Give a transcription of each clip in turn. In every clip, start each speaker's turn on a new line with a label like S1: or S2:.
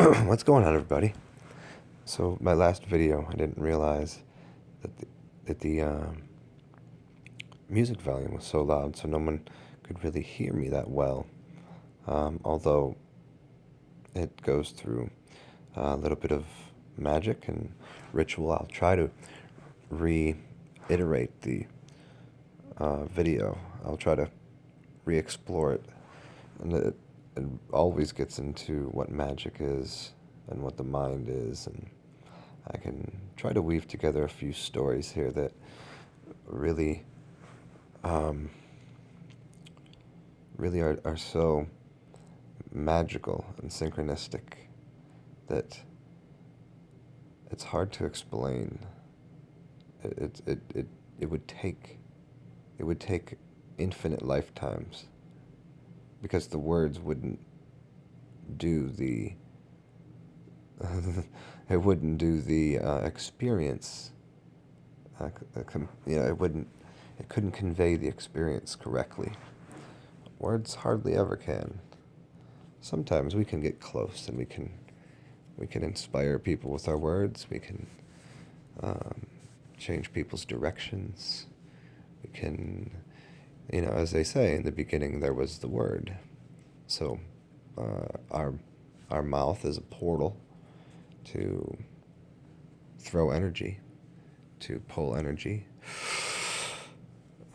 S1: What's going on, everybody? So my last video, I didn't realize that the music volume was so loud, so no one could really hear me that well. Although it goes through a little bit of magic and ritual, I'll try to reiterate the video. I'll try to re-explore it, and it always gets into what magic is and what the mind is, and I can try to weave together a few stories here that really, um, really are so magical and synchronistic that it's hard to explain. It, it, it, it would take, it would take infinite lifetimes because the words wouldn't do the, it wouldn't do the experience. It couldn't convey the experience correctly. Words hardly ever can. Sometimes we can get close and we can inspire people with our words. We can um, change people's directions. We can, as they say, in the beginning there was the word. So our mouth is a portal to throw energy, to pull energy,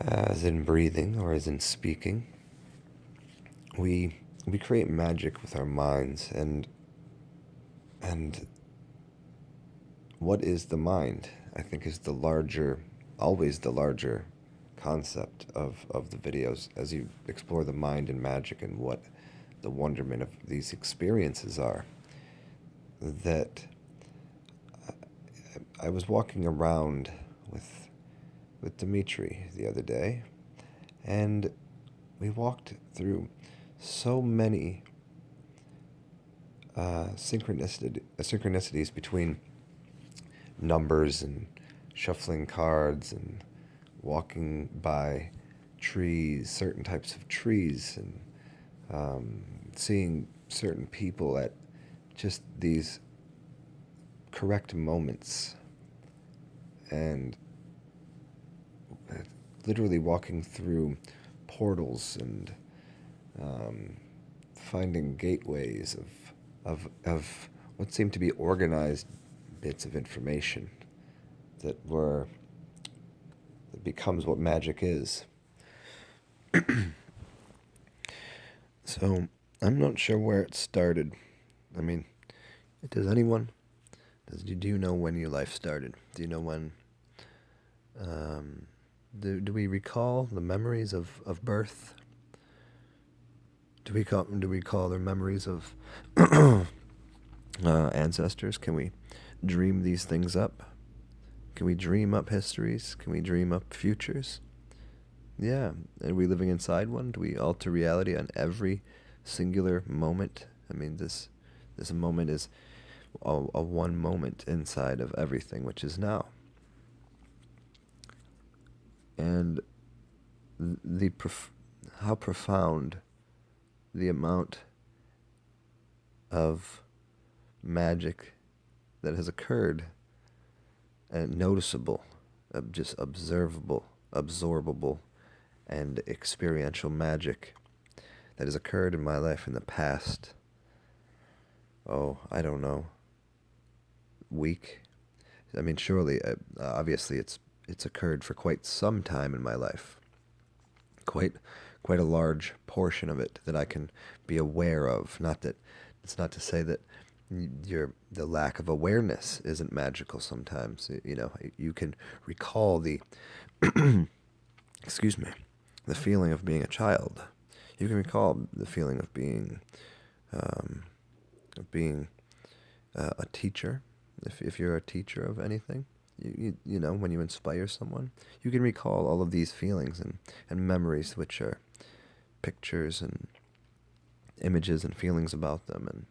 S1: as in breathing or as in speaking. We create magic with our minds, and what is the mind? I think is always the larger concept of the videos as you explore the mind and magic and what the wonderment of these experiences are. That I was walking around with Dimitri the other day, and we walked through so many synchronicities between numbers and shuffling cards and walking by trees, certain types of trees, and seeing certain people at just these correct moments, and literally walking through portals and finding gateways of what seemed to be organized bits of information that becomes what magic is. So I'm not sure where it started. I mean, do you know when your life started? Do you know when, do we recall the memories of birth? Do we call their memories of ancestors? Can we dream these things up? Can we dream up histories? Can we dream up futures? Yeah. Are we living inside one? Do we alter reality on every singular moment? I mean, this moment is a one moment inside of everything, which is now. And how profound the amount of magic that has occurred, and noticeable, just observable, absorbable, and experiential magic that has occurred in my life in the past, I don't know, week. I mean, surely, obviously, it's occurred for quite some time in my life. Quite a large portion of it that I can be aware of. It's not to say that the lack of awareness isn't magical sometimes. You can recall the excuse me, the feeling of being a child. You can recall the feeling of being um, a teacher. If you're a teacher of anything, when you inspire someone, you can recall all of these feelings and memories, which are pictures and images and feelings about them, and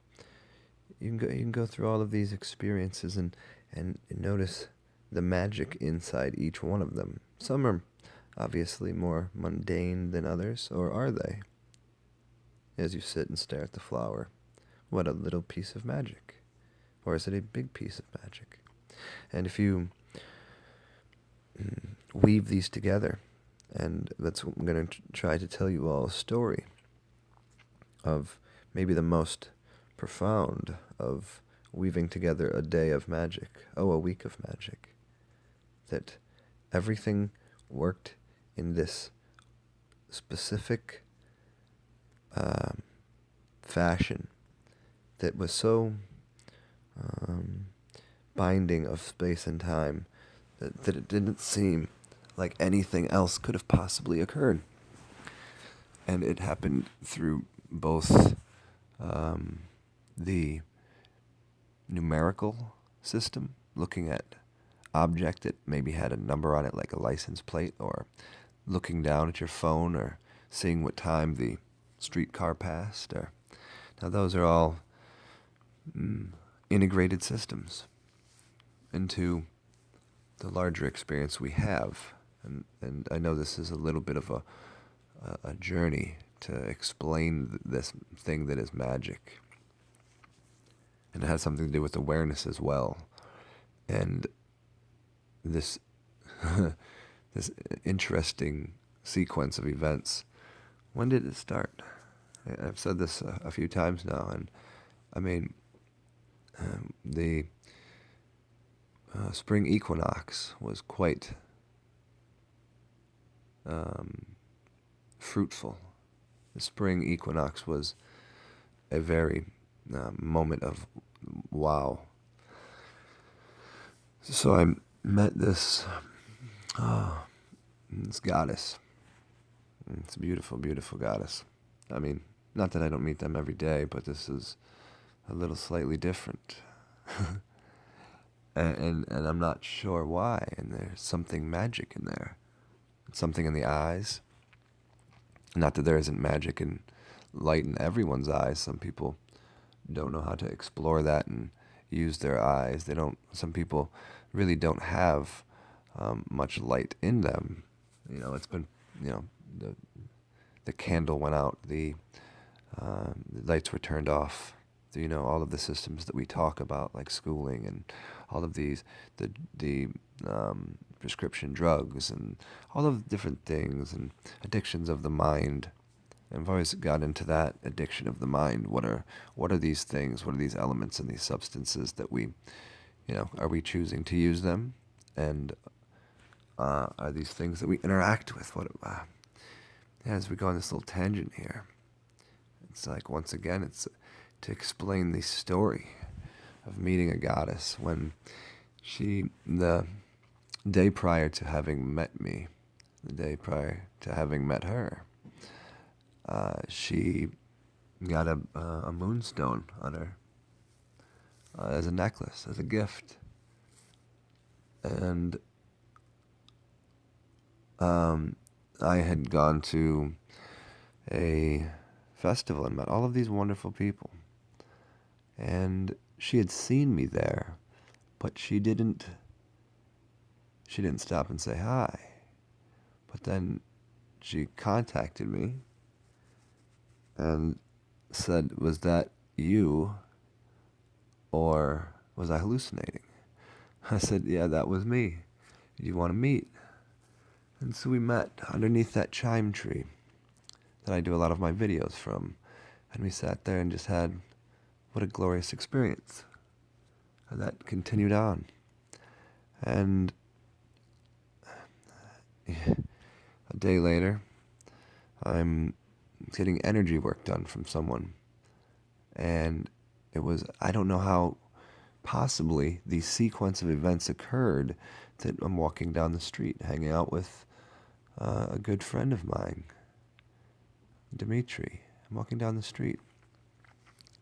S1: you can go through all of these experiences and notice the magic inside each one of them. Some are obviously more mundane than others, or are they? As you sit and stare at the flower, what, a little piece of magic? Or is it a big piece of magic? And if you weave these together, and I'm going to try to tell you all a story of maybe the most profound of weaving together a day of magic, a week of magic, that everything worked in this specific fashion that was so binding of space and time that it didn't seem like anything else could have possibly occurred. And it happened through both the numerical system, looking at object that maybe had a number on it like a license plate, or looking down at your phone, or seeing what time the streetcar passed. Now those are all integrated systems into the larger experience we have. And I know this is a little bit of a journey to explain this thing that is magic. And it has something to do with awareness as well. And this this interesting sequence of events, when did it start? I've said this a few times now, and I mean, the spring equinox was quite fruitful. The spring equinox was a very moment of wow. So I met this goddess. It's a beautiful, beautiful goddess. I mean, not that I don't meet them every day, but this is a little slightly different. and I'm not sure why. And there's something magic in there. Something in the eyes. Not that there isn't magic and light in everyone's eyes. Some people don't know how to explore that and use their eyes. Some people really don't have much light in them. It's been, the candle went out, the lights were turned off. All of the systems that we talk about, like schooling and all of these, the prescription drugs and all of the different things and addictions of the mind. And I've always got into that addiction of the mind. What are these things? What are these elements and these substances that we, are we choosing to use them? And are these things that we interact with? As we go on this little tangent here, it's like, once again, it's to explain the story of meeting a goddess when the day prior to having met me, the day prior to having met her, she got a moonstone on her as a necklace, as a gift. And I had gone to a festival and met all of these wonderful people. And she had seen me there, but she didn't stop and say hi. But then she contacted me and said, "Was that you, or was I hallucinating?" I said, "Yeah, that was me. Do you want to meet?" And so we met underneath that chime tree that I do a lot of my videos from. And we sat there and just had, what a glorious experience. And that continued on. And a day later, I'm getting energy work done from someone. And it was, I don't know how possibly the sequence of events occurred that I'm walking down the street, hanging out with a good friend of mine, Dimitri. I'm walking down the street.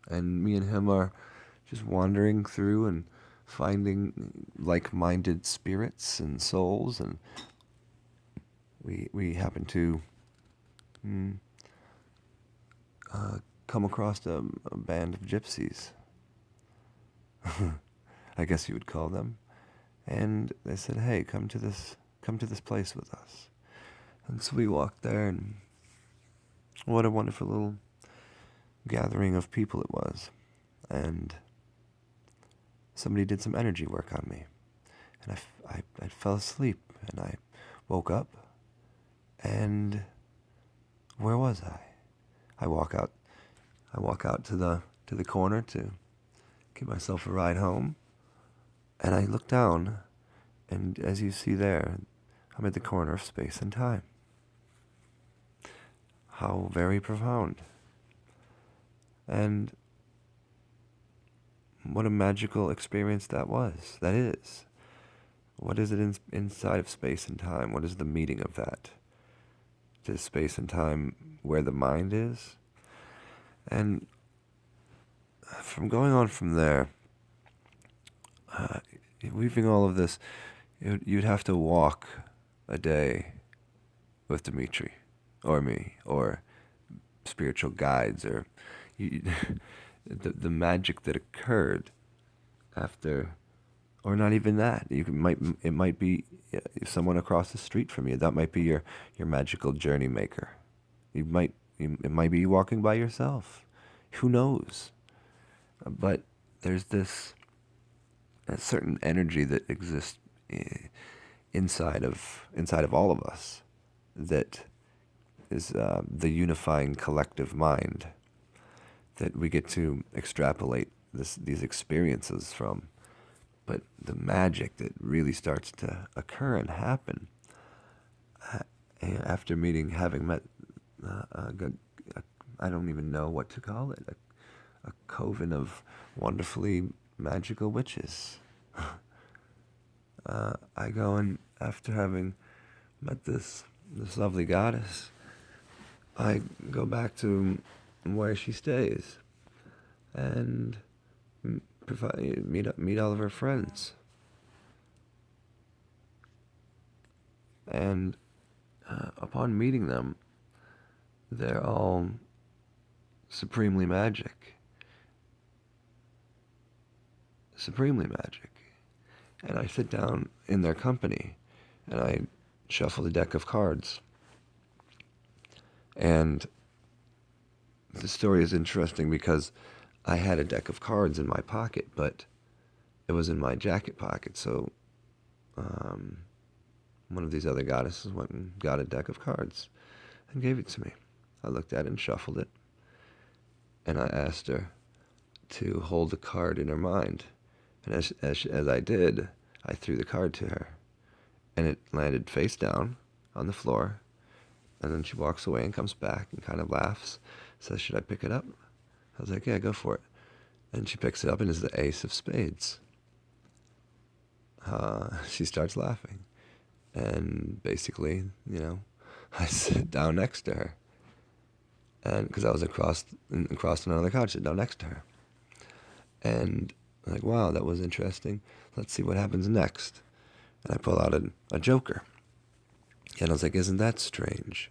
S1: And me and him are just wandering through and finding like-minded spirits and souls. And we happen to come across a band of gypsies. I guess you would call them. And they said, "Hey, come to this place with us." And so we walked there, and what a wonderful little gathering of people it was. and somebody did some energy work on me. And I fell asleep, and I woke up, and where was I? I walk out to the corner to give myself a ride home, and I look down, and as you see there, I'm at the corner of space and time. How very profound. And what a magical experience that was. That is. What is it inside of space and time? What is the meeting of that? Is space and time where the mind is? And from going on from there, weaving all of this, you'd have to walk a day with Dimitri, or me, or spiritual guides, or you, the magic that occurred after, or not even that. It might be someone across the street from you. That might be your magical journey maker. It might be you walking by yourself. Who knows? But there's a certain energy that exists inside of all of us that is the unifying collective mind that we get to extrapolate these experiences from. But the magic that really starts to occur and happen after having met, I don't even know what to call it, a coven of wonderfully magical witches. I go and after having met this lovely goddess, I go back to where she stays and meet all of her friends. And upon meeting them, they're all supremely magic. Supremely magic. And I sit down in their company and I shuffle the deck of cards. And the story is interesting because I had a deck of cards in my pocket, but it was in my jacket pocket. So one of these other goddesses went and got a deck of cards and gave it to me. I looked at it and shuffled it. And I asked her to hold the card in her mind. And as I did, I threw the card to her. And it landed face down on the floor. And then she walks away and comes back and kind of laughs. Says, "Should I pick it up?" I was like, "Yeah, go for it." And she picks it up and it's the Ace of Spades. She starts laughing. And basically, I sit down next to her. And because I was across on another couch, sit down next to her. And I'm like, wow, that was interesting. Let's see what happens next. And I pull out a joker. And I was like, isn't that strange?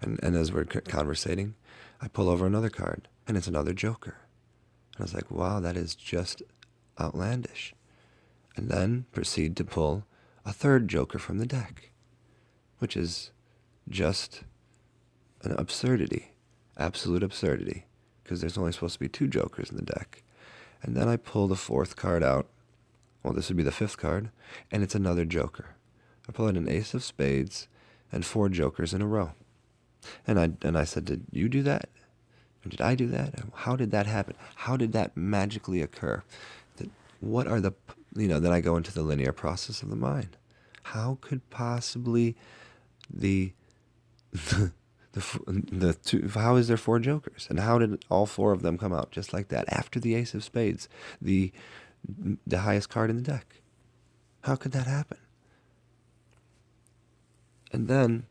S1: And as we're conversating, I pull over another card, and it's another joker. And I was like, wow, that is just outlandish. And then proceed to pull a third joker from the deck, which is just an absurdity, absolute absurdity, because there's only supposed to be 2 jokers in the deck. And then I pull the 4th card out. Well, this would be the 5th card, and it's another joker. I pull out an Ace of Spades and 4 jokers in a row. And I said, did you do that? Or did I do that? How did that happen? How did that magically occur? What are then I go into the linear process of the mind. How could possibly how is there 4 jokers? And how did all 4 of them come out just like that after the Ace of Spades, the highest card in the deck? How could that happen? And then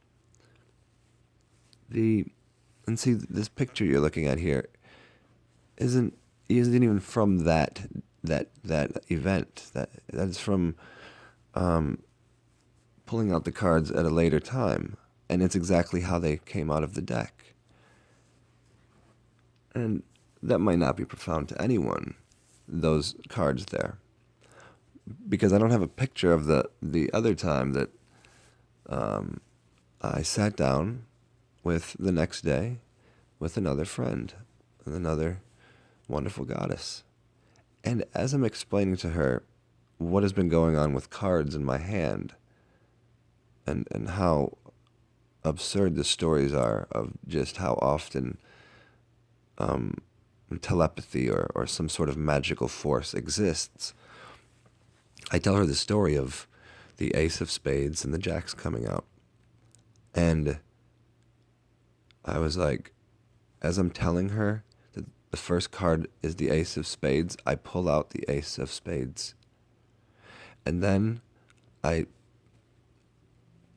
S1: see, this picture you're looking at here isn't even from that event. That is from pulling out the cards at a later time, and it's exactly how they came out of the deck. And that might not be profound to anyone, those cards there, because I don't have a picture of the other time that I sat down with the next day with another friend, and another wonderful goddess. And as I'm explaining to her what has been going on with cards in my hand, and how absurd the stories are of just how often telepathy or some sort of magical force exists, I tell her the story of the ace of spades and the jacks coming out. And I was like, as I'm telling her that the first card is the ace of spades, I pull out the ace of spades. And then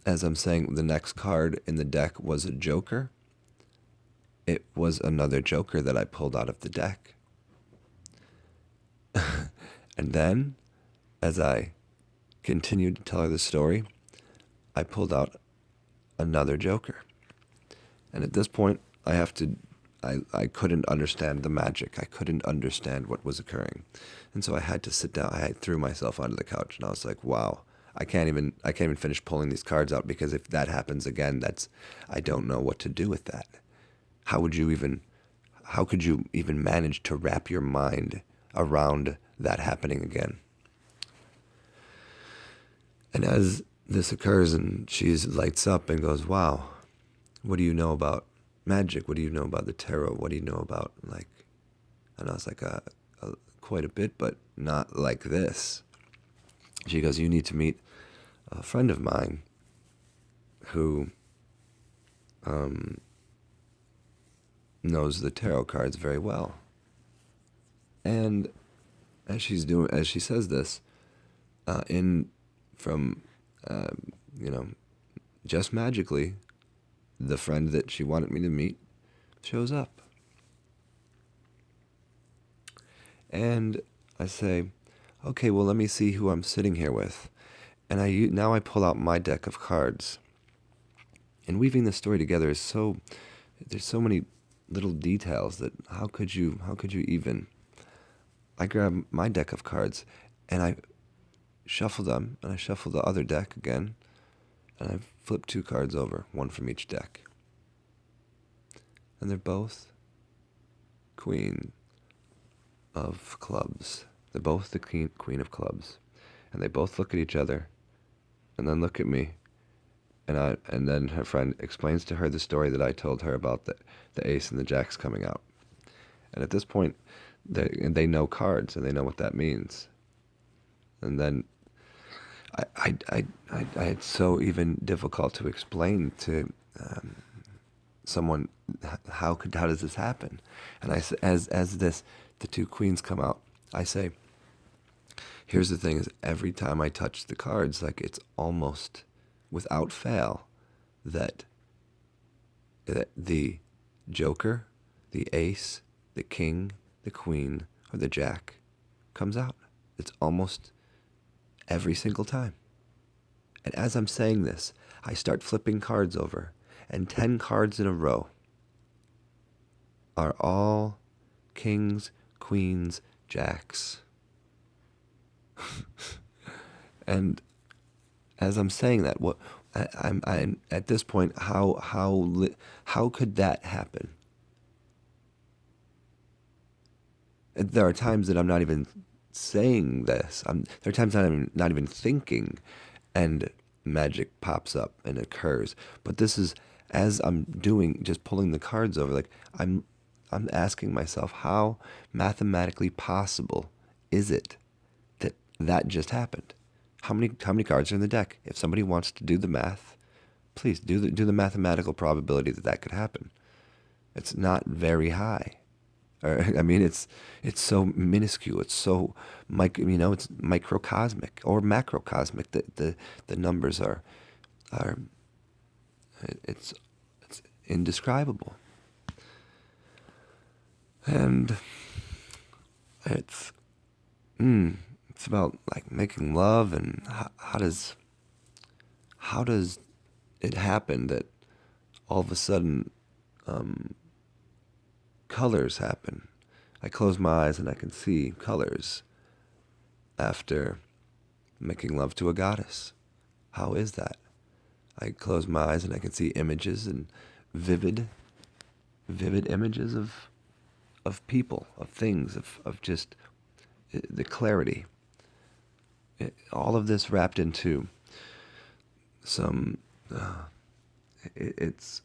S1: as I'm saying the next card in the deck was a joker, it was another joker that I pulled out of the deck. And then, as I continued to tell her the story, I pulled out another joker. And at this point, I couldn't understand the magic. I couldn't understand what was occurring. And so I had to sit down. I threw myself onto the couch and I was like, wow, I can't even finish pulling these cards out, because if that happens again, I don't know what to do with that. How could you even manage to wrap your mind around that happening again? And as this occurs and she lights up and goes, wow, what do you know about magic? What do you know about the tarot? What do you know about, like, and I was like, quite a bit, but not like this. She goes, you need to meet a friend of mine who knows the tarot cards very well. And as she says this, just magically, the friend that she wanted me to meet shows up. And I say, okay, well, let me see who I'm sitting here with. And now I pull out my deck of cards. And weaving this story together there's so many little details that how could you even? I grab my deck of cards and I shuffle them, and I shuffle the other deck again, and I flip 2 cards over, one from each deck. And they're both Queen of Clubs. They're both the Queen of Clubs. And they both look at each other and then look at me. And then her friend explains to her the story that I told her about the ace and the jacks coming out. And at this point, they know cards and they know what that means. And then I it's so even difficult to explain to someone how does this happen. And as the 2 queens come out, I say, here's the thing: is every time I touch the cards, like, it's almost without fail that the joker, the ace, the king, the queen, or the jack comes out. It's almost every single time. And as I'm saying this, I start flipping cards over, and 10 cards in a row are all kings, queens, jacks. And as I'm saying that, I'm at this point, how could that happen? There are times that I'm not even saying this. There are times that I'm not even thinking, and magic pops up and occurs. But this is as I'm doing, just pulling the cards over. Like, I'm asking myself, how mathematically possible is it that just happened? How many cards are in the deck? If somebody wants to do the math, please do the mathematical probability that could happen. It's not very high. I mean, it's so minuscule. It's so it's microcosmic or macrocosmic. The numbers are it's indescribable. And it's about, like, making love, and how does it happen that all of a sudden colors happen? I close my eyes and I can see colors after making love to a goddess. How is that? I close my eyes and I can see images, and vivid images of people, of things, of just the clarity. All of this wrapped into some. It's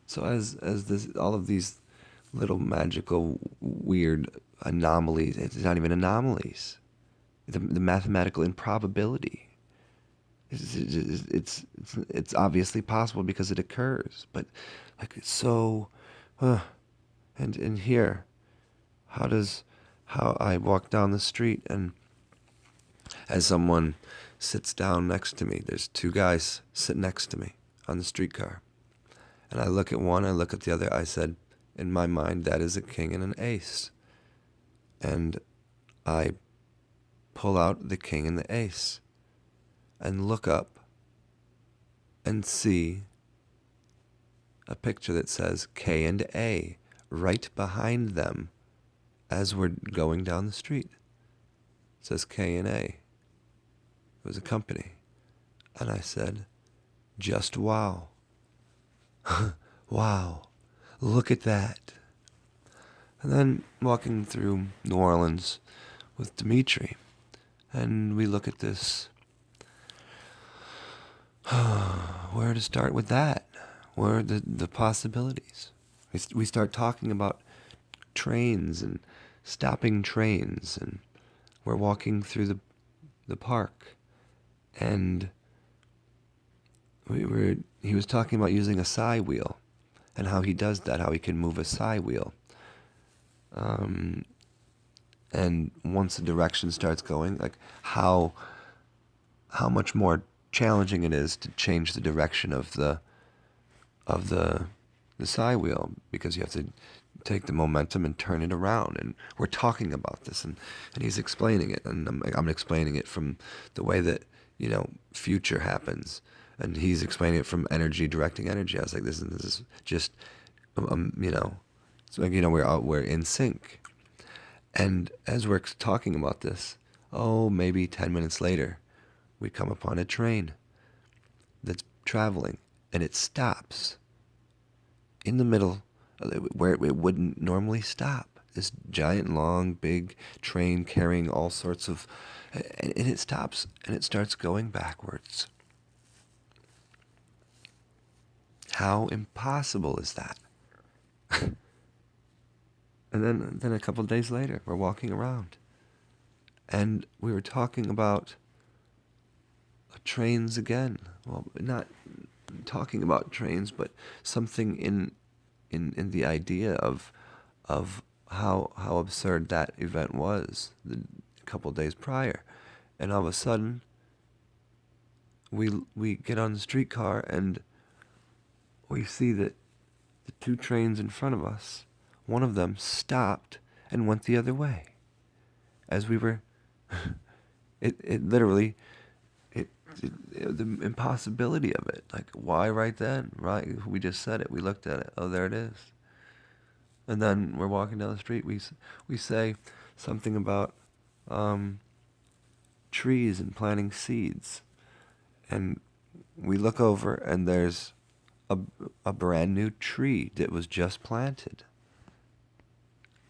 S1: so as this all of these little magical weird anomalies. It's not even anomalies. The mathematical improbability. It's obviously possible because it occurs, but like it's so. And here, how I walk down the street and as someone sits down next to me, there's two guys sitting next to me on the streetcar. And I look at one, I look at the other, I said, in my mind, that is a king and an ace. And I pull out the king and the ace and look up and see a picture that says K and A right behind them as we're going down the street. It says K and A. It was a company. And I said, just wow. Wow. Look at that. And then walking through New Orleans with Dimitri, and we look at this. Where to start with that? Where are the possibilities? We start talking about trains and stopping trains, and we're walking through the park, and he was talking about using a psi wheel, and how he does that, how he can move a psi wheel. And once the direction starts going, like how much more challenging it is to change the direction of the psi wheel, because you have to take the momentum and turn it around. And we're talking about this, and he's explaining it, and I'm explaining it from the way that future happens, and he's explaining it from energy directing energy. I was like, this is just it's like we're in sync. And as we're talking about this, maybe 10 minutes later, we come upon a train that's traveling, and it stops in the middle where it wouldn't normally stop. This giant, long, big train carrying all sorts of... And it stops, and it starts going backwards. How impossible is that? And then a couple of days later, we're walking around, and we were talking about trains again. Well, not talking about trains, but something in the idea of how absurd that event was a couple of days prior. And all of a sudden, we get on the streetcar, and we see that the two trains in front of us, one of them stopped and went the other way. As we were, it literally, the impossibility of it. Like, why right then? Right, we just said it. We looked at it. Oh, there it is. And then we're walking down the street. We say something about trees and planting seeds, and we look over, and there's a brand new tree that was just planted.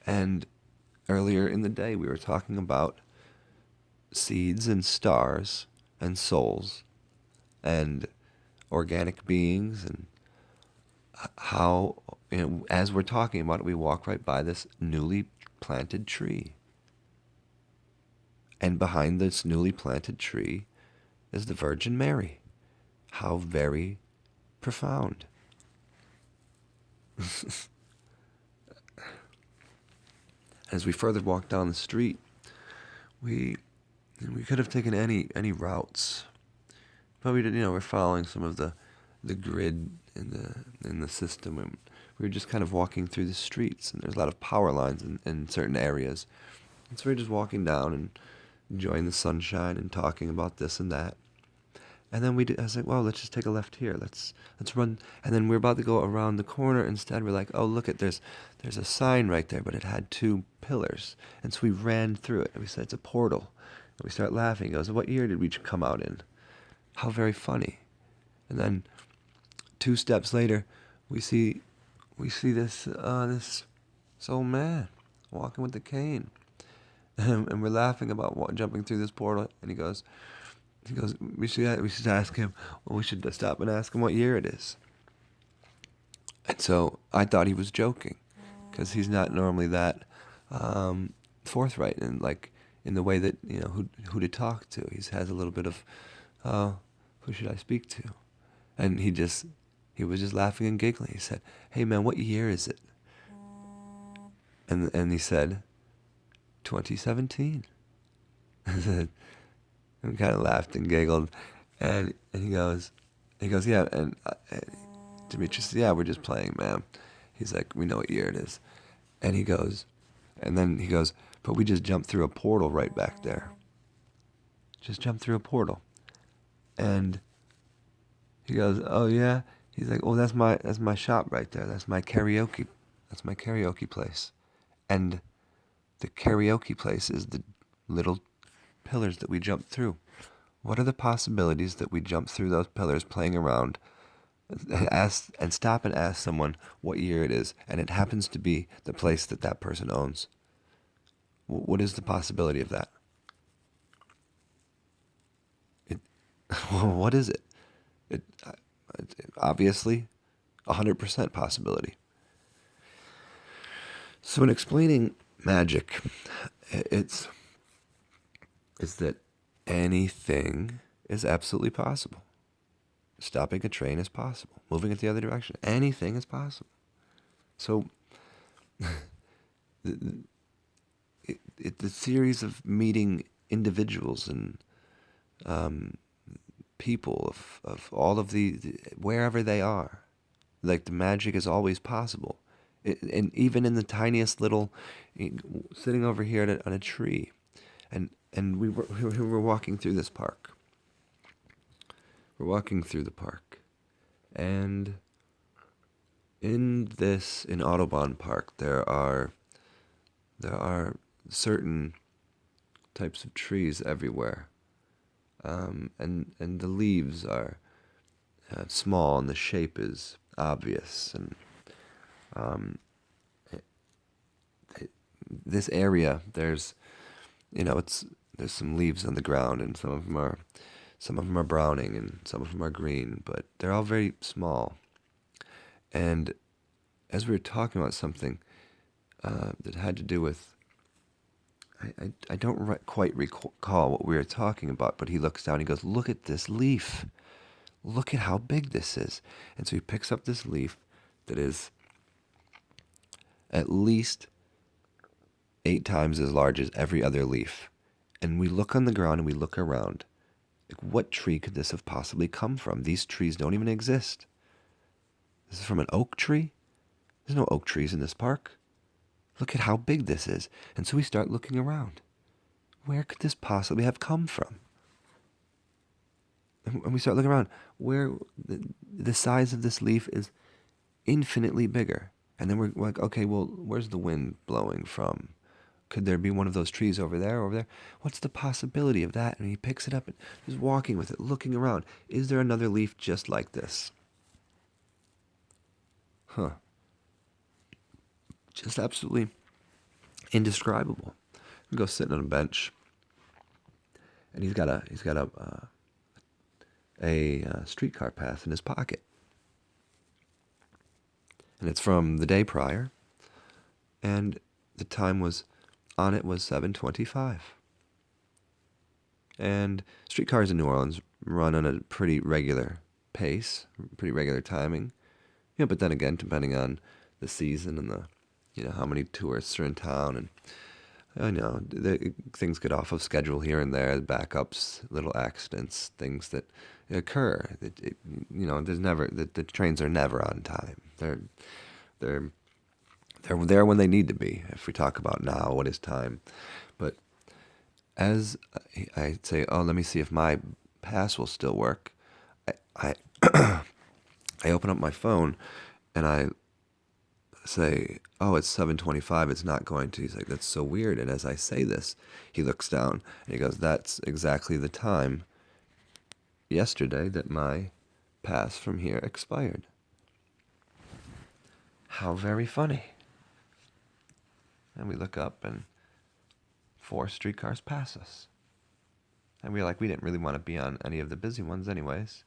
S1: And earlier in the day, we were talking about seeds and stars and souls and organic beings, and how, as we're talking about it, we walk right by this newly planted tree. And behind this newly planted tree is the Virgin Mary. How very profound. As we further walked down the street, we could have taken any routes, but we did. We're following some of the grid in the system, and we were just kind of walking through the streets, and there's a lot of power lines in certain areas, and so we're just walking down and enjoying the sunshine and talking about this and that. And then I was like, well, let's just take a left here. Let's run. And then we're about to go around the corner. Instead, we're like, oh, look there's a sign right there, but it had two pillars. And so we ran through it, and we said, it's a portal. And we start laughing. He goes, what year did we come out in? How very funny. And then 2 steps later, we see this This old man walking with the cane. And we're laughing about jumping through this portal. And he goes, we should ask him. Well, we should stop and ask him what year it is. And so I thought he was joking, because he's not normally that forthright and like in the way that who to talk to. He has a little bit of who should I speak to, and he was just laughing and giggling. He said, "Hey man, what year is it?" And he said, 2017. And we kind of laughed and giggled, and he goes, yeah, and Demetrius said, yeah, we're just playing, man. He's like, we know what year it is. And then he goes, but we just jumped through a portal right back there. Just jumped through a portal. And he goes, oh yeah? He's like, oh, that's my shop right there. That's my karaoke place. And the karaoke place is the little pillars that we jumped through. What are the possibilities that we jump through those pillars playing around and stop and ask someone what year it is, and it happens to be the place that person owns? What is the possibility of that? What is it? It obviously 100% possibility. So in explaining magic, it's that anything is absolutely possible. Stopping a train is possible. Moving it the other direction, anything is possible. So the series of meeting individuals and people of all of the wherever they are, like the magic is always possible. And even in the tiniest little, sitting over here on a tree, and we were walking through this park. We're walking through the park, and in Audubon Park there are certain types of trees everywhere, and the leaves are small and the shape is obvious, and this area there's some leaves on the ground, and some of them are browning and some of them are green, but they're all very small. And as we were talking about something that had to do with, I don't quite recall what we were talking about, but he looks down and he goes, look at this leaf. Look at how big this is. And so he picks up this leaf that is at least 8 times as large as every other leaf. And we look on the ground and we look around. Like, what tree could this have possibly come from? These trees don't even exist. This is from an oak tree? There's no oak trees in this park. Look at how big this is. And so we start looking around. Where could this possibly have come from? And we start looking around. Where the size of this leaf is infinitely bigger. And then we're like, okay, well, where's the wind blowing from? Could there be one of those trees over there? What's the possibility of that? And he picks it up and just walking with it, looking around. Is there another leaf just like this? Huh. Just absolutely indescribable. We go sitting on a bench, and he's got a streetcar pass in his pocket, and it's from the day prior, and the time was on it was 7:25. And streetcars in New Orleans run on a pretty regular pace, pretty regular timing. But then again, depending on the season and how many tourists are in town, and I know things get off of schedule here and there, backups, little accidents, things that occur. There's never the trains are never on time. They're there when they need to be. If we talk about now, what is time? But as I say, oh, let me see if my pass will still work. I I open up my phone and I say, oh, it's 7:25. It's not going to. He's like, that's so weird. And as I say this, he looks down and he goes, that's exactly the time yesterday that my pass from here expired. How very funny. And we look up, and 4 streetcars pass us. And we didn't really want to be on any of the busy ones anyways,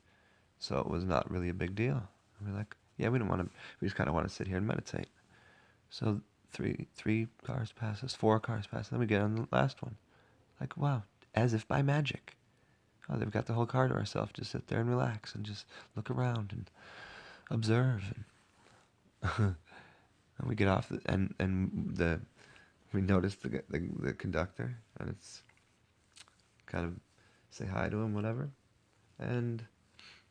S1: so it was not really a big deal. And we're like, yeah, we just kind of want to sit here and meditate. So three cars pass us, 4 cars pass us, then we get on the last one. Like, wow, as if by magic. Oh, they've got the whole car to ourselves. Just sit there and relax and just look around and observe. And, and we get off, we notice the conductor, and it's kind of say hi to him, whatever. And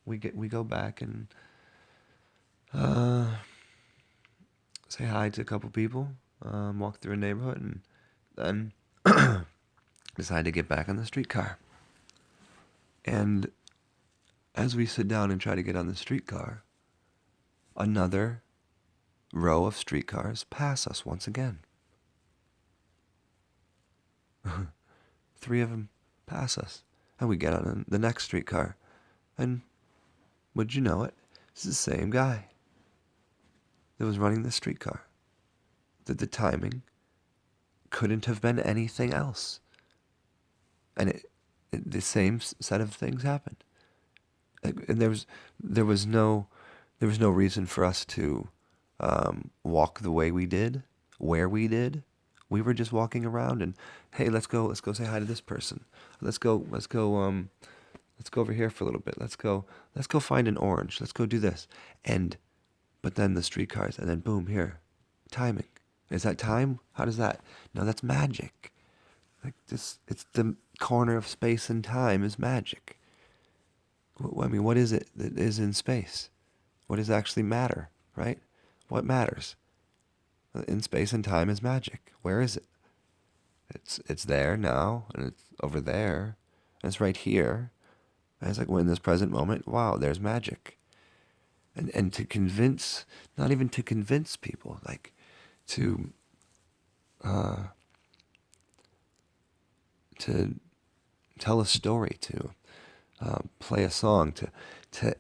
S1: we go back and say hi to a couple people, walk through a neighborhood, and then decide to get back on the streetcar. And as we sit down and try to get on the streetcar, another row of streetcars pass us once again. 3 of them pass us, and we get on the next streetcar, and would you know it, it's the same guy that was running the streetcar. That the timing couldn't have been anything else, and the same set of things happened. And there was no reason for us to walk the way we did, where we did. We were just walking around, and hey, let's go say hi to this person. Let's go over here for a little bit. Let's go find an orange. Let's go do this. But then the streetcars, and then boom, here, timing. Is that time? How does that? No, that's magic. Like this, it's the corner of space and time is magic. I mean, what is it that is in space? What does actually matter, right? What matters in space and time is magic. Where is it? It's there now, and it's over there, and it's right here. And it's like, well, in this present moment, wow, there's magic. And to convince, not even to convince people, like to tell a story, to play a song, to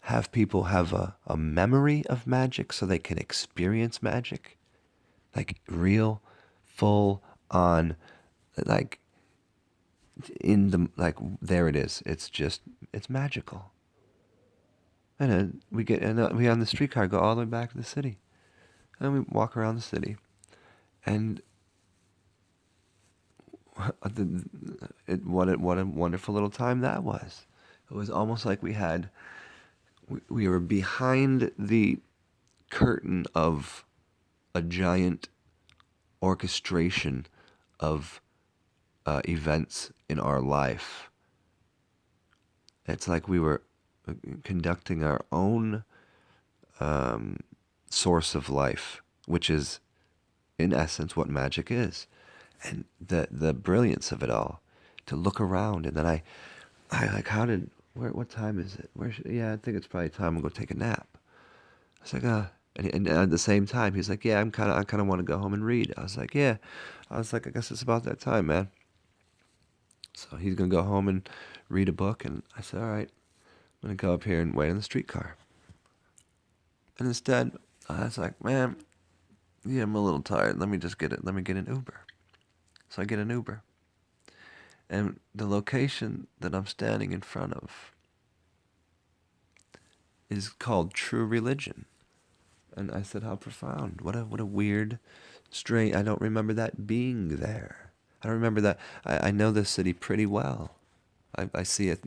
S1: have people have a memory of magic so they can experience magic, like real, full on, like in the, like, there it is. It's magical. And we on the streetcar go all the way back to the city, and we walk around the city, and what a wonderful little time that was. It was almost like we were behind the curtain of a giant orchestration of events in our life. It's like we were conducting our own source of life, which is, in essence, what magic is. And the brilliance of it all, to look around, and then I like, what time is it? I think it's probably time to go take a nap. I was like, and at the same time, he's like, yeah, I kind of want to go home and read. I was like, yeah. I was like, I guess it's about that time, man. So he's going to go home and read a book, and I said, all right, I'm going to go up here and wait on the streetcar. And instead, I was like, man, yeah, I'm a little tired. Let me get an Uber. So I get an Uber. And the location that I'm standing in front of is called True Religion. And I said, how profound. What a weird, strange, I don't remember that being there. I don't remember that. I know this city pretty well. I see it,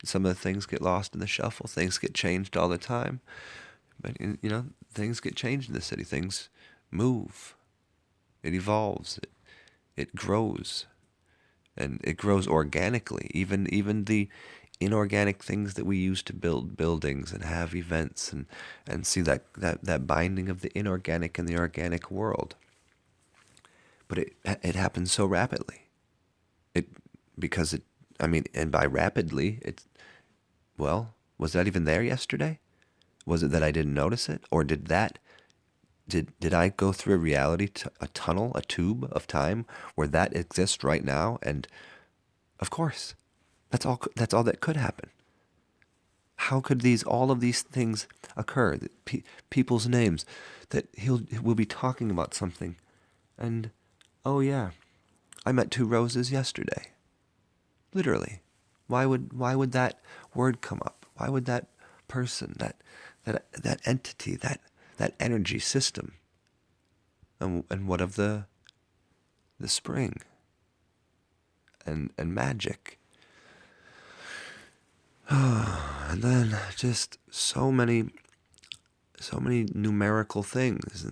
S1: some of the things get lost in the shuffle. Things get changed all the time. But, things get changed in the city. Things move. It evolves. It grows. And it grows organically. Even the inorganic things that we use to build buildings and have events and see that binding of the inorganic and the organic world. But it happens so rapidly. And by rapidly, was that even there yesterday? Was it that I didn't notice it? Or did I go through a reality, a tunnel, a tube of time where that exists right now? And of course, that's all that could happen. How could all of these things occur? People's names, that we'll be talking about something, and oh yeah, I met two roses yesterday. Literally, why would that word come up? Why would that person, that entity, that energy system, and what of the spring and magic? And then just so many numerical things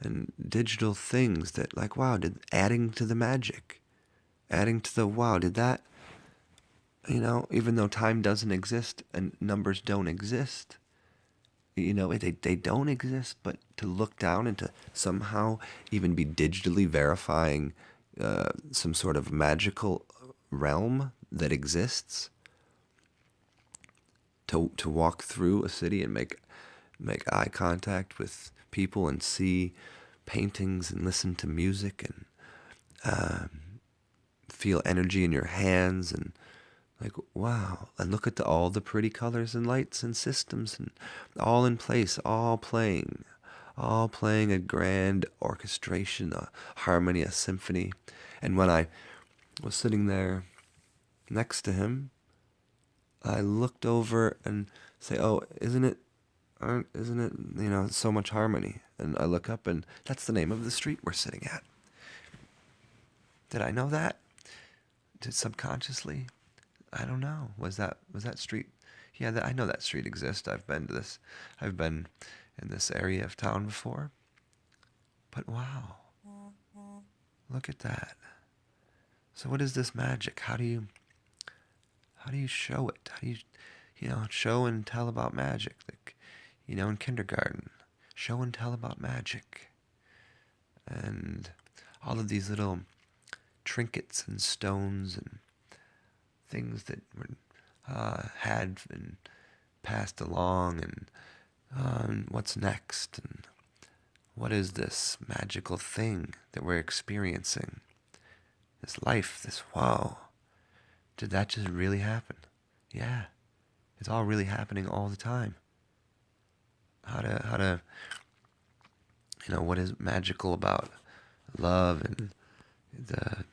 S1: and digital things that, like, wow, adding to the magic, adding to the wow, did that, even though time doesn't exist and numbers don't exist, they don't exist, but to look down and to somehow even be digitally verifying some sort of magical realm that exists, to walk through a city and make eye contact with people and see paintings and listen to music and feel energy in your hands, and like, wow, and look at all the pretty colors and lights and systems, and all in place, all playing a grand orchestration, a harmony, a symphony. And when I was sitting there next to him, I looked over and say, "Oh, isn't it, so much harmony?" And I look up, and that's the name of the street we're sitting at. Did I know that? Did subconsciously? I don't know. Was that street? Yeah, I know that street exists. I've been to this. I've been in this area of town before. But wow, look at that. So what is this magic? How do you show it? How do you show and tell about magic? Like, in kindergarten, show and tell about magic, and all of these little trinkets and stones and things that were had been passed along, and what's next, and what is this magical thing that we're experiencing? This life, this wow. Did that just really happen? Yeah, it's all really happening all the time. How to what is magical about love and the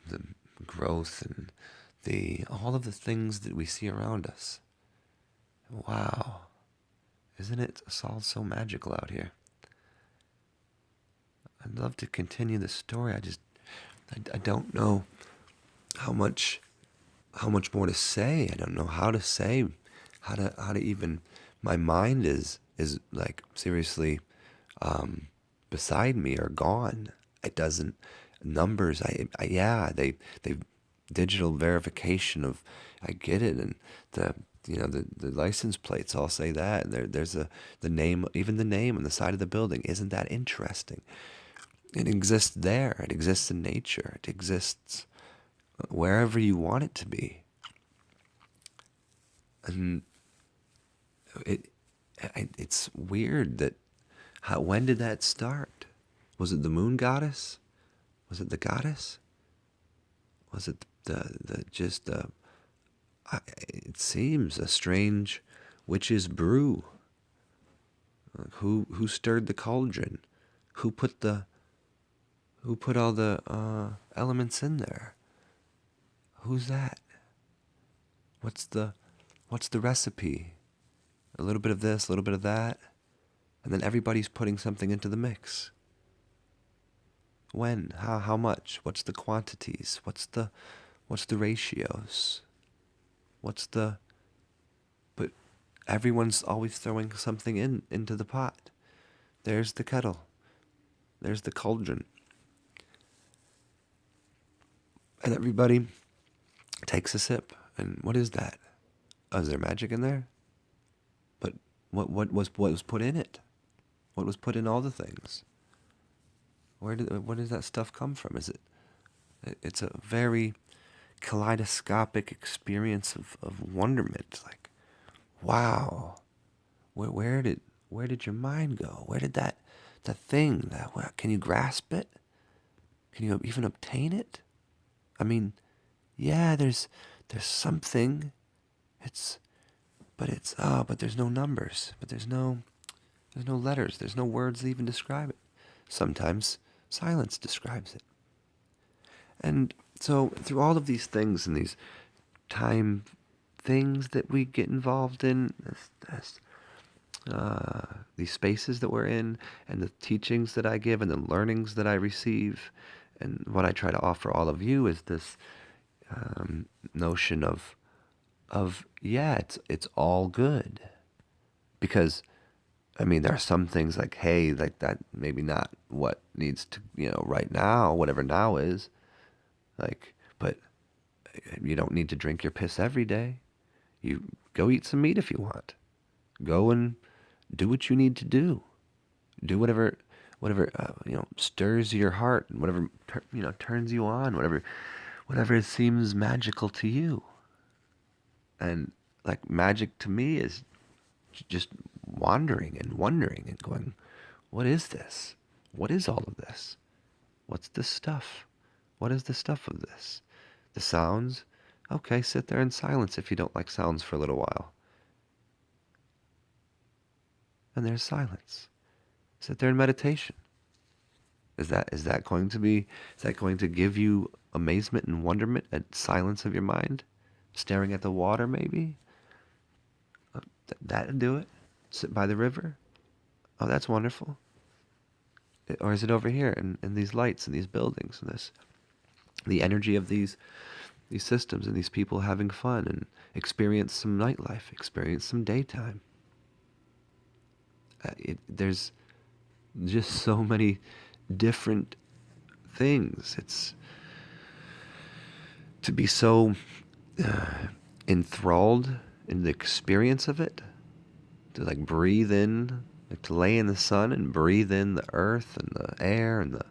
S1: growth and the all of the things that we see around us. Wow, isn't it all so magical out here? I'd love to continue the story. I don't know how much more to say. I don't know how to say, how to even. My mind is like, seriously, beside me, or gone. It doesn't. Numbers. Yeah. They digital verification of. I get it, and the license plates all say that. And there's the name, even the name on the side of the building. Isn't that interesting? It exists there. It exists in nature. It exists wherever you want it to be. And it's weird that when did that start? Was it the moon goddess? Was it the goddess? Was it the just it seems a strange witch's brew. Who stirred the cauldron? Who put all the elements in there? Who's that? What's the recipe? A little bit of this, a little bit of that, and then everybody's putting something into the mix. When? How much? What's the quantities? What's the ratios? But everyone's always throwing something into the pot. There's the kettle. There's the cauldron. And everybody takes a sip. And what is that? Oh, is there magic in there? But what was put in it? What was put in all the things? Where does that stuff come from? It's a very kaleidoscopic experience of wonderment. Like, wow, where did your mind go? Where did the thing can you grasp it? Can you even obtain it? I mean, yeah, there's something. but there's no numbers, but there's no letters, there's no words that even describe it. Sometimes silence describes it. And so through all of these things and these time things that we get involved in, these spaces that we're in, and the teachings that I give, and the learnings that I receive, and what I try to offer all of you is this notion of yeah, it's all good, because I mean there are some things like, hey, like that maybe not what needs to, right now, whatever now is, like, but you don't need to drink your piss every day. You go eat some meat if you want. Go and do what you need to do. Do whatever stirs your heart, and whatever turns you on, whatever seems magical to you. And like magic to me is just wandering and wondering and going, what is this? What is all of this? What's this stuff? What is the stuff of this? The sounds? Okay, sit there in silence if you don't like sounds for a little while. And there's silence. Sit there in meditation. Is that going to give you amazement and wonderment and silence of your mind? Staring at the water, maybe? That'd do it. Sit by the river. Oh, that's wonderful. Or is it over here in these lights and these buildings and the energy of these systems and these people having fun and experience some nightlife, experience some daytime? There's just so many different things. It's to be so enthralled in the experience of it, to like breathe in, like to lay in the sun and breathe in the earth and the air and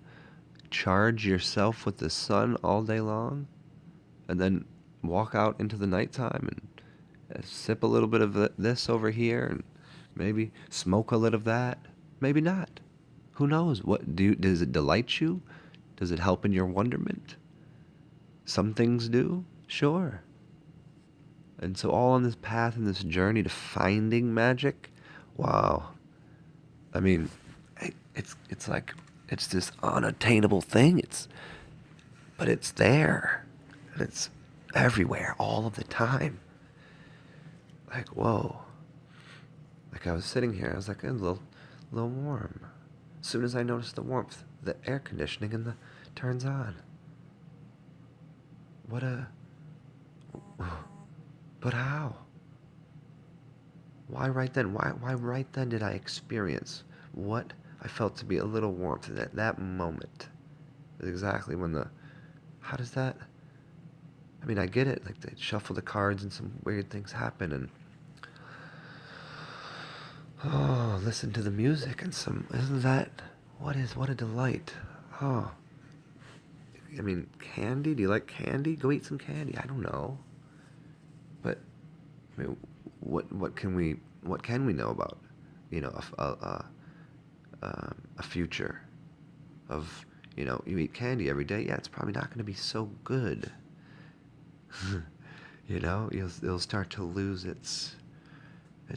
S1: charge yourself with the sun all day long, and then walk out into the nighttime and sip a little bit of this over here and maybe smoke a little of that, maybe not. Who knows? Does it delight you? Does it help in your wonderment? Some things do, sure. And so all on this path and this journey to finding magic, wow. I mean, it's like it's this unattainable thing. But it's there, and it's everywhere all of the time. Like, whoa. Like I was sitting here, I was like a little warm. As soon as I noticed the warmth, the air conditioning turns on. What a But how? Why right then? Why right then did I experience what I felt to be a little warmth at that moment? Exactly when how does that? I mean, I get it. Like they shuffle the cards and some weird things happen, and oh, listen to the music and isn't that what a delight? Oh, I mean, candy. Do you like candy? Go eat some candy. I don't know, but I mean, what can we know about, a future of, you eat candy every day? Yeah, it's probably not going to be so good. It'll start to lose its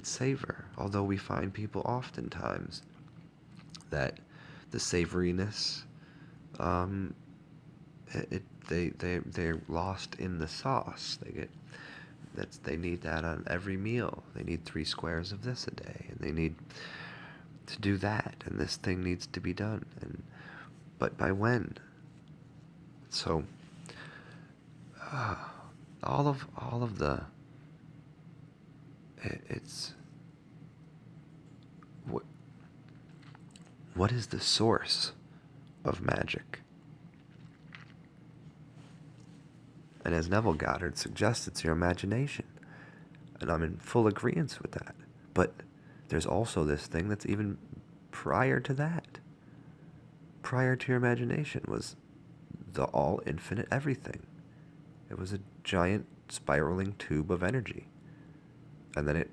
S1: savor. Although we find people oftentimes that the savoriness, they're lost in the sauce. They need that on every meal. They need 3 squares of this a day, and they need to do that, and this thing needs to be done. But by when? So all of the it's what is the source of magic? And as Neville Goddard suggests, it's your imagination. And I'm in full agreement with that. But there's also this thing that's even prior to that. Prior to your imagination was the all infinite everything. It was a giant spiraling tube of energy. And then it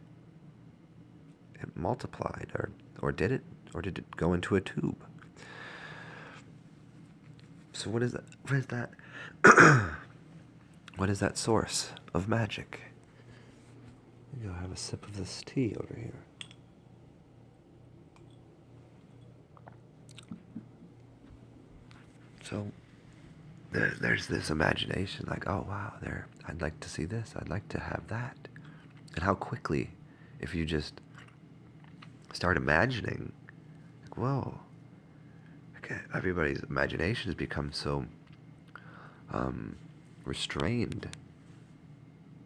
S1: multiplied, or did it? Or did it go into a tube? So what is that? What is that? What is that source of magic? Let me go have a sip of this tea over here. So there's this imagination, like, oh wow, I'd like to see this, I'd like to have that. And how quickly, if you just start imagining, like, whoa, okay, everybody's imagination has become so restrained.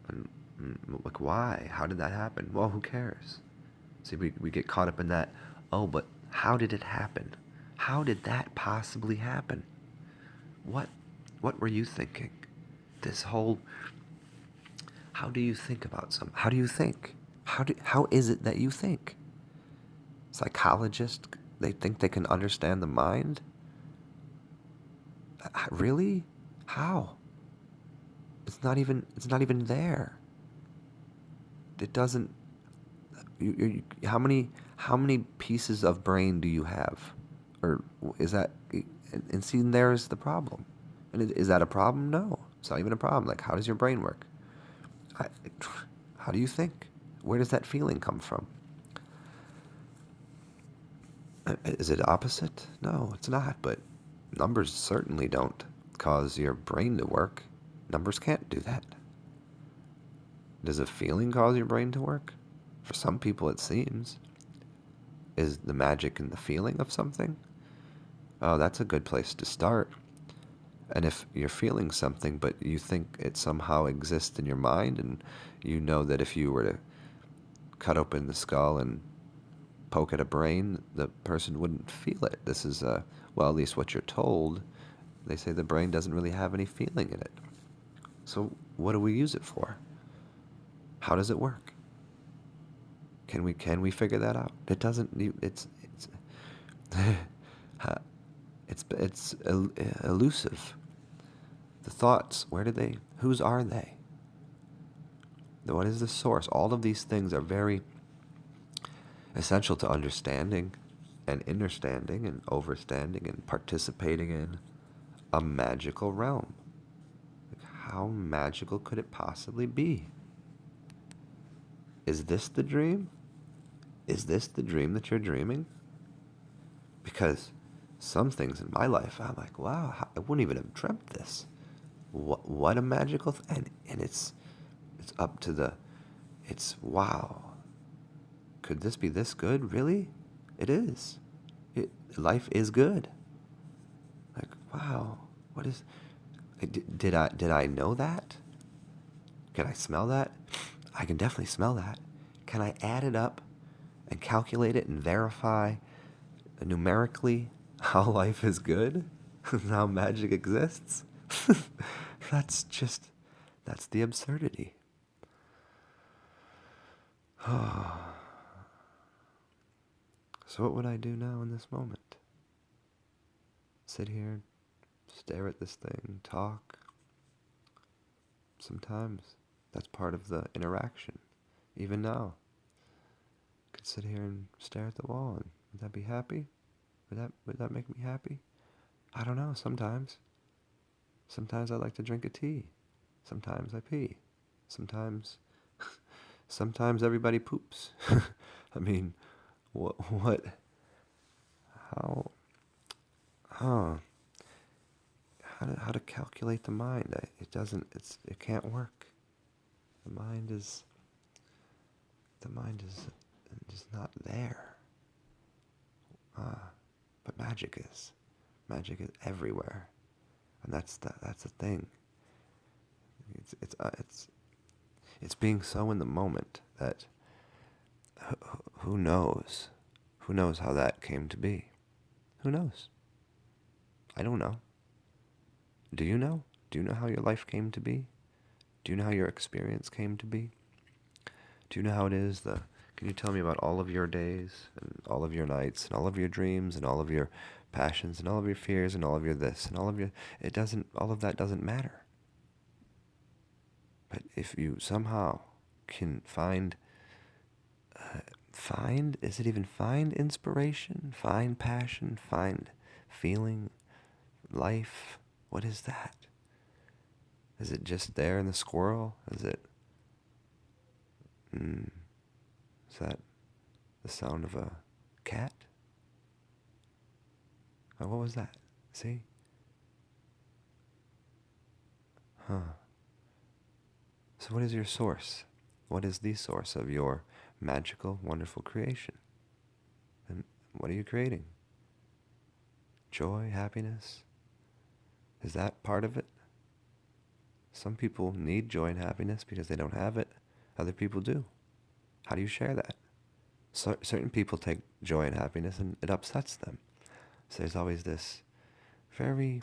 S1: And like, why? How did that happen? Well, who cares? See, we get caught up in that, oh, but how did it happen? How did that possibly happen? What what were you thinking? This whole, how do you think about something? How do you think? How is it that you think? Psychologists, they think they can understand the mind? Really? How? It's not even there. It doesn't, how many pieces of brain do you have? Or is that, and see, there's the problem. And is that a problem? No, it's not even a problem. Like, how does your brain work? I, how do you think? Where does that feeling come from? Is it opposite? No, it's not. But numbers certainly don't cause your brain to work. Numbers can't do that. Does a feeling cause your brain to work? For some people, it seems. Is the magic in the feeling of something? Oh, that's a good place to start. And if you're feeling something, but you think it somehow exists in your mind, and you know that if you were to cut open the skull and poke at a brain, the person wouldn't feel it. This is, well, at least what you're told. They say the brain doesn't really have any feeling in it. So what do we use it for? How does it work? Can we figure that out? It doesn't. It's elusive. The thoughts, where do they? Whose are they? What is the source? All of these things are very essential to understanding and understanding and overstanding and participating in a magical realm. Like, how magical could it possibly be? Is this the dream? Is this the dream that you're dreaming? Because some things in my life, I'm like, wow, I wouldn't even have dreamt this. What a magical and it's up to the, it's wow. Could this be this good? Really? It is. Life is good. Like, wow, what is? Did I know that? Can I smell that? I can definitely smell that. Can I add it up and calculate it and verify numerically how life is good? How magic exists? That's just, that's the absurdity. So what would I do now in this moment? Sit here, stare at this thing, talk? Sometimes that's part of the interaction. Even now, I could sit here and stare at the wall, and would that be happy? Would that make me happy? I don't know. Sometimes I like to drink a tea. Sometimes I pee. Sometimes sometimes everybody poops. I mean, what how huh how to calculate the mind? It doesn't, it can't work. The mind is just not there. But magic is. Magic is everywhere, and that's the thing. It's being so in the moment that who knows? Who knows how that came to be? Who knows? I don't know. Do you know? Do you know how your life came to be? Do you know how your experience came to be? Do you know how it is? Can you tell me about all of your days and all of your nights and all of your dreams and all of your passions and all of your fears and all of your this and all of your, it doesn't, all of that doesn't matter. But if you somehow can is it even find inspiration, find passion, find feeling, life? What is that? Is it just there in the squirrel? Is it Is that the sound of a cat? Oh, what was that? See? Huh. So what is your source? What is the source of your magical, wonderful creation? And what are you creating? Joy, happiness? Is that part of it? Some people need joy and happiness because they don't have it. Other people do. How do you share that? Certain people take joy and happiness and it upsets them. So there's always this very...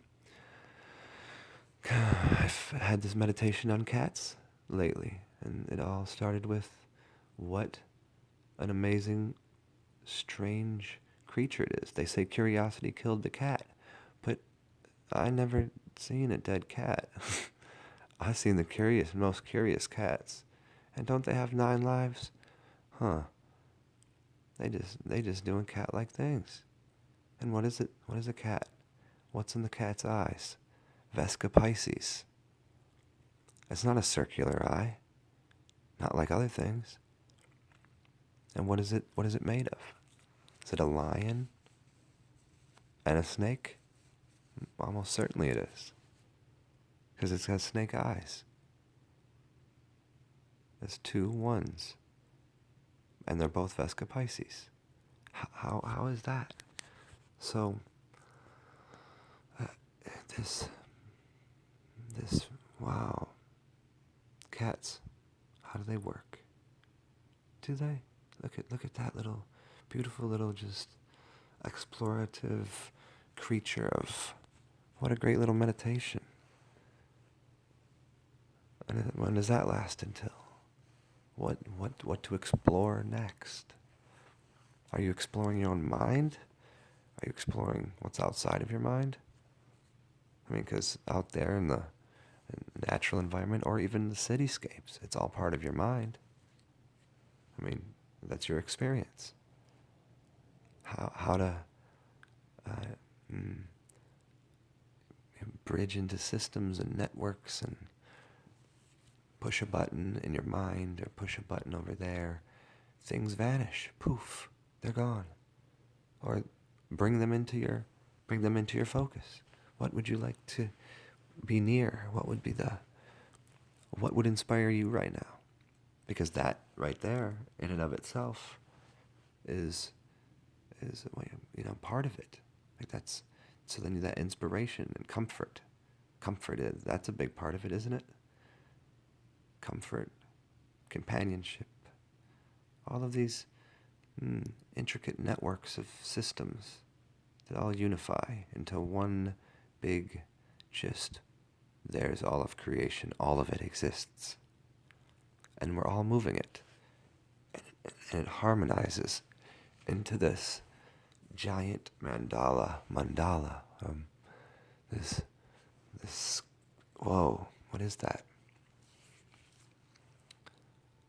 S1: I've had this meditation on cats lately, and it all started with what an amazing, strange creature it is. They say curiosity killed the cat, but I never seen a dead cat. I've seen the most curious cats. And don't they have 9 lives? Huh. They just doing cat-like things. And what is it? What is a cat? What's in the cat's eyes? Vesca Pisces. It's not a circular eye. Not like other things. And what is it made of? Is it a lion? And a snake? Almost certainly it is. Because it's got snake eyes. There's 2 ones. And they're both Vesca Pisces. How is that? So, this, wow. Cats, how do they work? Do they? Look at that little, beautiful little, just explorative creature of, what a great little meditation. And when does that last until? What to explore next? Are you exploring your own mind? Are you exploring what's outside of your mind? I mean, because out there in the natural environment, or even the cityscapes, it's all part of your mind. I mean, that's your experience. How to bridge into systems and networks and push a button in your mind or push a button over there. Things vanish. Poof. They're gone. Or bring them into your focus. What would you like to be near? What would inspire you right now? Because that right there, in and of itself, is part of it. Like so then that inspiration and comfort. That's a big part of it, isn't it? Comfort, companionship, all of these intricate networks of systems that all unify into one big, just, there's all of creation, all of it exists. And we're all moving it. And it harmonizes into this giant mandala. This, whoa, what is that?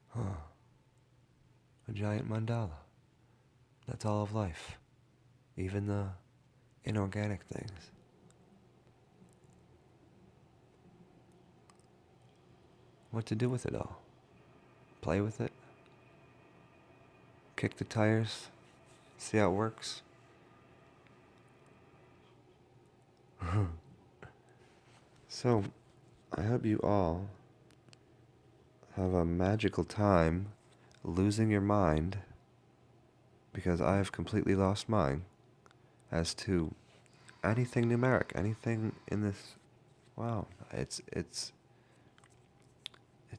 S1: Huh. A giant mandala. That's all of life. Even the inorganic things. What to do with it all? Play with it? Kick the tires? See how it works? So, I hope you all have a magical time losing your mind, because I have completely lost mine, as to anything numeric, anything in this. Wow, it's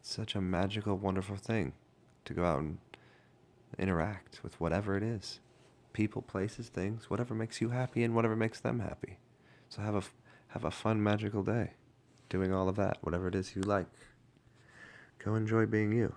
S1: such a magical, wonderful thing to go out and interact with whatever it is. People, places, things, whatever makes you happy and whatever makes them happy. So have a fun, magical day doing all of that, whatever it is you like. Go enjoy being you.